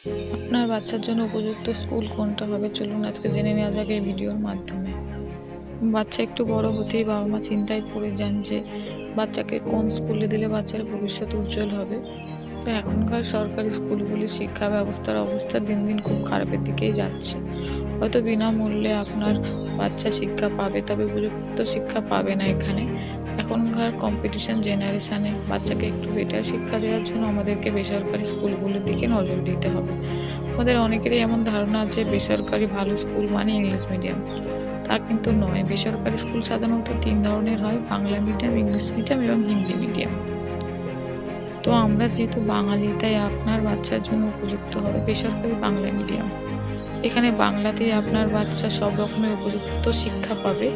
আপনার বাচ্চার জন্য উপযুক্ত স্কুল কোনটা হবে চলুন আজকে জেনে নেওয়া যাক এই ভিডিওর মাধ্যমে। বাচ্চা একটু বড় হতেই বাবা-মা চিন্তায় পড়ে যান যে বাচ্চাকে কোন স্কুলে দিলে বাচ্চার ভবিষ্যৎ উজ্জ্বল হবে। তো এখনকার সরকারি স্কুলগুলির শিক্ষা ব্যবস্থার অবস্থা দিন দিন খুব খারাপের দিকেই যাচ্ছে। হয়তো বিনামূল্যে আপনার বাচ্চা শিক্ষা পাবে, তবে উপযুক্ত শিক্ষা পাবে না এখানে। এখনকার কম্পিটিশন জেনারেশনে বাচ্চাকে একটু বেটার শিক্ষা দেওয়ার জন্য আমাদেরকে বেসরকারি স্কুলগুলোর দিকে নজর দিতে হবে। আমাদের অনেকেরই এমন ধারণা যে বেসরকারি ভালো স্কুল মানে ইংলিশ মিডিয়াম। তা কিন্তু নয়। বেসরকারি স্কুল সাধারণত ৩ ধরনের হয়: বাংলা মিডিয়াম, ইংলিশ মিডিয়াম এবং হিন্দি মিডিয়াম। তো আমরা যেহেতু বাঙালি, তাই আপনার বাচ্চার জন্য উপযুক্ত হবে বেসরকারি বাংলা মিডিয়াম। এখানে বাংলাতেই আপনার বাচ্চা সব রকমের উপযুক্ত শিক্ষা পাবে।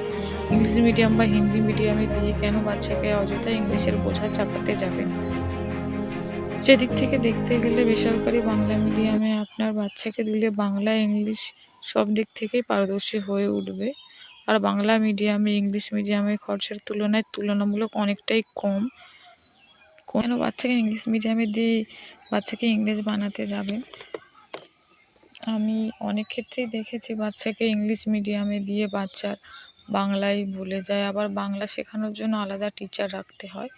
ইংলিশ মিডিয়াম বা হিন্দি মিডিয়ামে দিয়ে কেন বাচ্চাকে অযথা ইংলিশের বোঝা চাপাতে যাবেন? সেদিক থেকে দেখতে গেলে বেসরকারি বাংলা মিডিয়ামে আপনার বাচ্চাকে দিলে বাংলা, ইংলিশ সব দিক থেকেই পারদর্শী হয়ে উঠবে। আর বাংলা মিডিয়ামে ইংলিশ মিডিয়ামের খরচার তুলনায় তুলনামূলক অনেকটাই কম। কেন বাচ্চাকে ইংলিশ মিডিয়ামে দিয়ে বাচ্চাকে ইংলিশ বানাতে যাবেন? আমি অনেক ক্ষেত্রেই দেখেছি বাচ্চাকে ইংলিশ মিডিয়ামে দিয়ে বাচ্চার বাংলাই ভুলে যায়, আবার বাংলা শেখানোর জন্য আলাদা টিচার রাখতে হয়।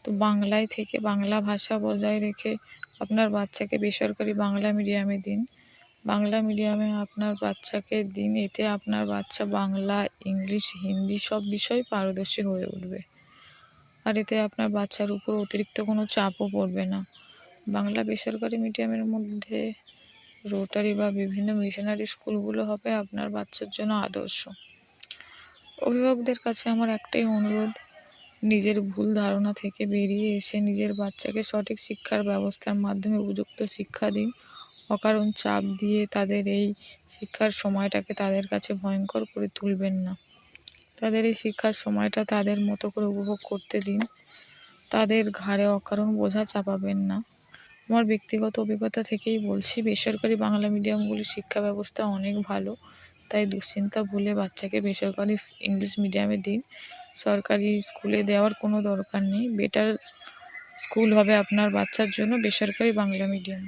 তো বাংলায় থেকে বাংলা ভাষা বজায় রেখে আপনার বাচ্চাকে বেসরকারি বাংলা মিডিয়ামে দিন। বাংলা মিডিয়ামে আপনার বাচ্চাকে দিন, এতে আপনার বাচ্চা বাংলা, ইংলিশ, হিন্দি সব বিষয়ে পারদর্শী হয়ে উঠবে। আর এতে আপনার বাচ্চার উপর অতিরিক্ত কোনো চাপও পড়বে না। বাংলা বেসরকারি মিডিয়ামের মধ্যে রোটারি বা বিভিন্ন মিশনারি স্কুলগুলো হবে আপনার বাচ্চার জন্য আদর্শ। অভিভাবকদের কাছে আমার একটাই অনুরোধ, নিজের ভুল ধারণা থেকে বেরিয়ে এসে নিজের বাচ্চাকে সঠিক শিক্ষার ব্যবস্থার মাধ্যমে উপযুক্ত শিক্ষা দিন। অকারণ চাপ দিয়ে তাদের এই শিক্ষার সময়টাকে তাদের কাছে ভয়ঙ্কর করে তুলবেন না। তাদের এই শিক্ষার সময়টা তাদের মতো করে উপভোগ করতে দিন। তাদের ঘাড়ে অকারণ বোঝা চাপাবেন না। আমার ব্যক্তিগত অভিজ্ঞতা থেকেই বলছি, বেসরকারি বাংলা মিডিয়ামগুলির শিক্ষা ব্যবস্থা অনেক ভালো। তাই দুশ্চিন্তা ভুলে বাচ্চাকে বেসরকারি ইংলিশ মিডিয়ামে দিন। সরকারি স্কুলে দেওয়ার কোনো দরকার নেই। বেটার স্কুল হবে আপনার বাচ্চার জন্য বেসরকারি বাংলা মিডিয়াম।